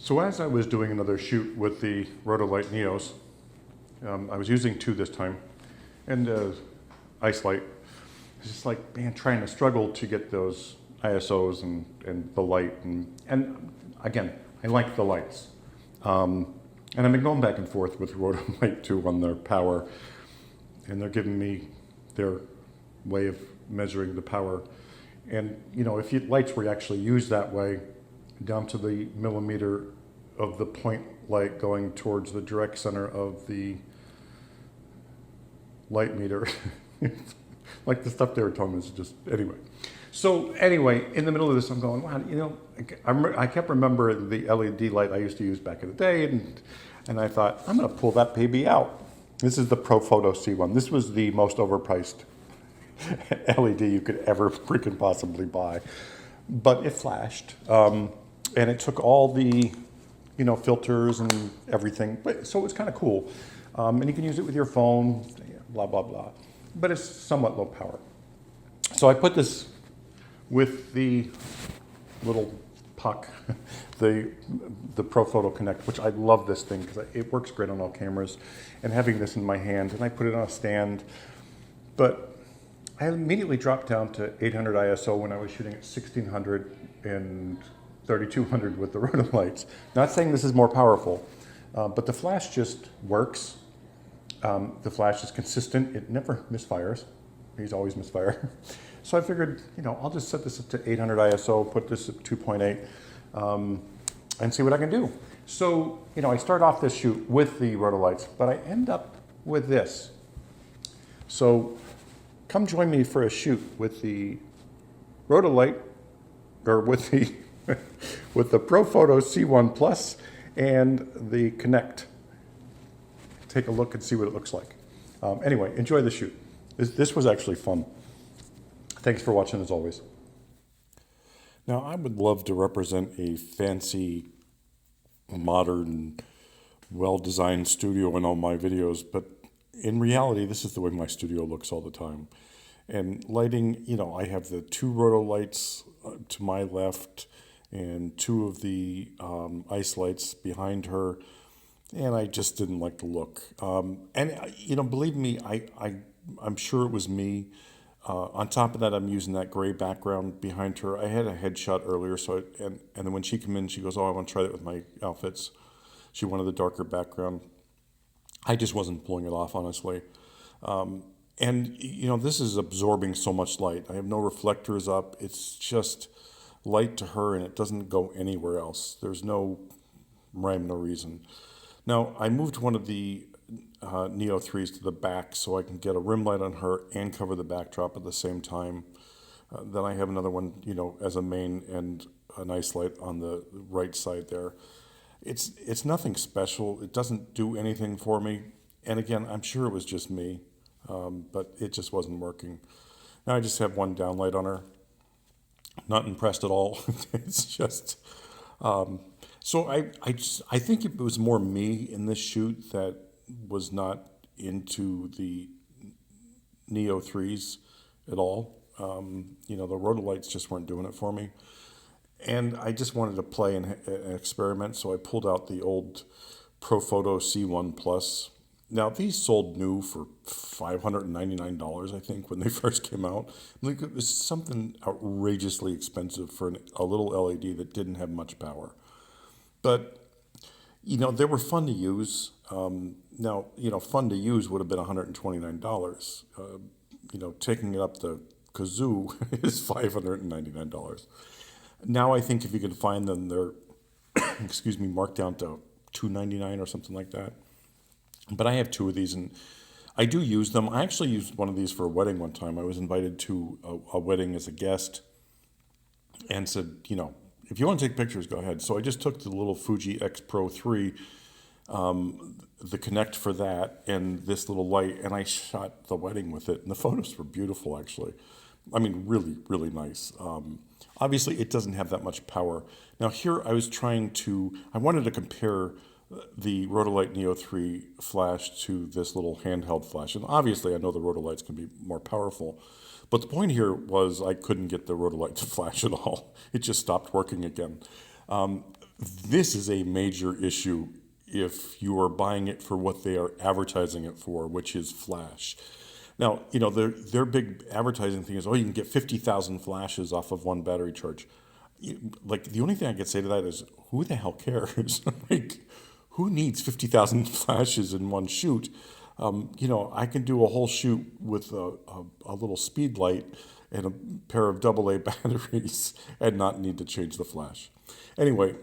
So as I was doing another shoot with the Rotolight Neos, I was using two this time, and ice light. It's just like, man, trying to struggle to get those ISOs and the light. And again, I like the lights. And I've been going back and forth with Rotolight too on their power, and they're giving me their way of measuring the power. And you know, if lights were actually used that way, down to the millimeter of the point light going towards the direct center of the light meter. Like the stuff they were telling me is just, anyway. So anyway, in the middle of this, I'm going, wow, you know, I kept remembering the LED light I used to use back in the day, and I thought, I'm gonna pull that baby out. This is the Profoto C1. This was the most overpriced LED you could ever freaking possibly buy. But it flashed, and it took all the, you know, filters and everything. But so it was kind of cool, and you can use it with your phone, blah blah blah. But it's somewhat low power. So I put this with the little puck, the Profoto Connect, which I love this thing because it works great on all cameras. And having this in my hand, and I put it on a stand, but I immediately dropped down to 800 ISO when I was shooting at 1600 and 3200 with the Rotolights. Not saying this is more powerful, but the flash just works. The flash is consistent. It never misfires. He's always misfire. So I figured, you know, I'll just set this up to 800 ISO, put this at 2.8, and see what I can do. So, you know, I start off this shoot with the Rotolights, but I end up with this. So come join me for a shoot with the Rotolight, or with the with the Profoto C1 Plus and the Connect. Take a look and see what it looks like. Anyway, enjoy the shoot. This was actually fun. Thanks for watching as always. Now, I would love to represent a fancy, modern, well-designed studio in all my videos, but in reality, this is the way my studio looks all the time. And lighting, you know, I have the two Rotolights to my left and two of the ice lights behind her, and I just didn't like the look. And, you know, believe me, I'm sure it was me. On top of that, I'm using that gray background behind her. I had a headshot earlier, so and then when she came in, she goes, "Oh, I want to try that with my outfits." She wanted the darker background. I just wasn't pulling it off, honestly. And you know, this is absorbing so much light. I have no reflectors up. It's just light to her, and it doesn't go anywhere else. There's no rhyme, no reason. Now, I moved one of the Neo 3s to the back so I can get a rim light on her and cover the backdrop at the same time. Then I have another one, you know, as a main and a nice light on the right side there. It's nothing special. It doesn't do anything for me. And again, I'm sure it was just me, but it just wasn't working. Now I just have one downlight on her. Not impressed at all. It's just... So I think it was more me in this shoot that was not into the Neo 3s at all. You know, the Rotolights just weren't doing it for me. And I just wanted to play and experiment, so I pulled out the old Profoto C1 Plus. Now, these sold new for $599, I think, when they first came out. Like, it was something outrageously expensive for a little LED that didn't have much power. But, you know, they were fun to use. Now, you know, fun to use would have been $129. You know, taking it up the kazoo is $599. Now I think if you can find them, they're, excuse me, marked down to $299 or something like that. But I have two of these, and I do use them. I actually used one of these for a wedding one time. I was invited to a wedding as a guest and said, you know, if you want to take pictures, go ahead. So I just took the little Fuji X Pro 3, the Connect for that, and this little light, and I shot the wedding with it. And the photos were beautiful, actually. I mean, really, really nice. Obviously, it doesn't have that much power. Now here I wanted to compare the Rotolight Neo 3 flash to this little handheld flash. And obviously, I know the Rotolights can be more powerful. But the point here was I couldn't get the Rotolight to flash at all. It just stopped working again. This is a major issue if you are buying it for what they are advertising it for, which is flash. Now, their big advertising thing is, oh, you can get 50,000 flashes off of one battery charge. Like, the only thing I could say to that is, who the hell cares? Like, who needs 50,000 flashes in one shoot? I can do a whole shoot with a little speed light and a pair of AA batteries and not need to change the flash. Anyway,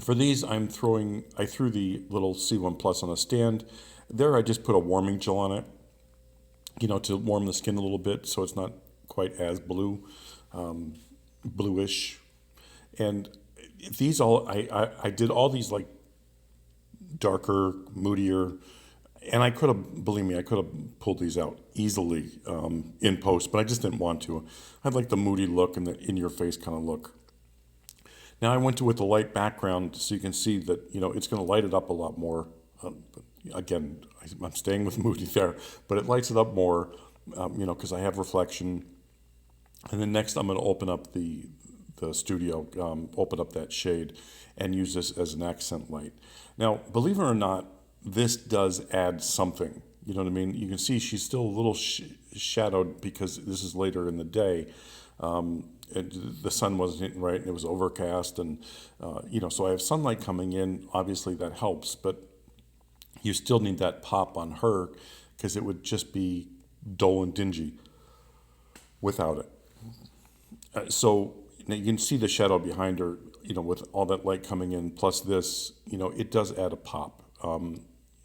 for these, I threw the little C1 Plus on a stand. There, I just put a warming gel on it, to warm the skin a little bit so it's not quite as bluish. And these I did all these like darker, moodier, and I could have, believe me, I could have pulled these out easily in post, but I just didn't want to. I like the moody look and the in-your-face kind of look. Now I went with the light background so you can see that, it's going to light it up a lot more. Again, I'm staying with moody there, but it lights it up more, because I have reflection. And then next I'm going to open up the studio, open up that shade and use this as an accent light. Now, believe it or not, this does add something. You know what I mean? You can see she's still a little shadowed because this is later in the day. The sun wasn't hitting right and it was overcast. And, so I have sunlight coming in. Obviously that helps, but you still need that pop on her because it would just be dull and dingy without it. So now you can see the shadow behind her, with all that light coming in, plus this, it does add a pop.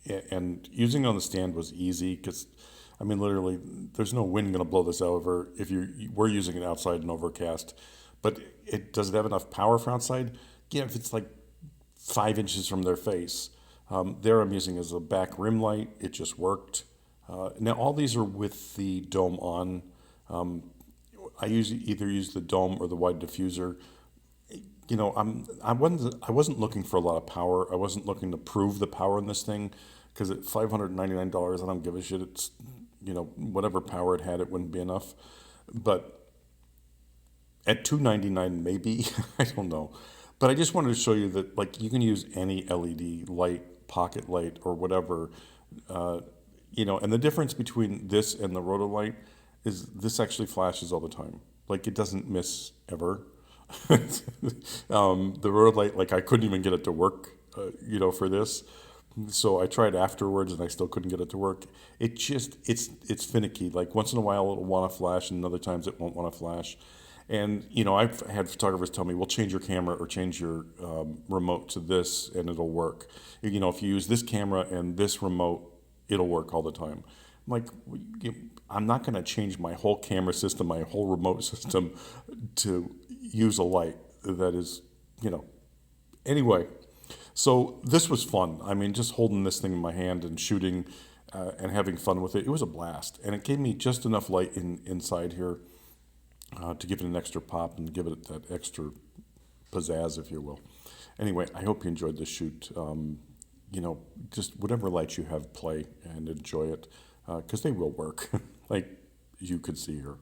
And using it on the stand was easy because, literally, there's no wind going to blow this over if we're using it outside and overcast. But does it have enough power for outside? Yeah, if it's like 5 inches from their face. There I'm using as a back rim light. It just worked. Now all these are with the dome on. I either use the dome or the wide diffuser. I wasn't looking for a lot of power. I wasn't looking to prove the power in this thing because at $599, I don't give a shit. It's, whatever power it had, it wouldn't be enough. But at $299, maybe, I don't know. But I just wanted to show you that, like, you can use any LED light, pocket light, or whatever, and the difference between this and the Rotolight is this actually flashes all the time. Like, it doesn't miss ever. The Rotolight, like, I couldn't even get it to work, for this. So I tried afterwards and I still couldn't get it to work. It's finicky. Like, once in a while it'll want to flash and other times it won't want to flash. And, I've had photographers tell me, well, change your camera or change your remote to this and it'll work. If you use this camera and this remote, it'll work all the time. I'm like, I'm not going to change my whole camera system, my whole remote system to use a light that is, Anyway, so this was fun. Just holding this thing in my hand and shooting and having fun with it. It was a blast. And it gave me just enough light inside here to give it an extra pop and give it that extra pizzazz, if you will. Anyway, I hope you enjoyed this shoot. Just whatever lights you have, play and enjoy it because they will work, like you could see here.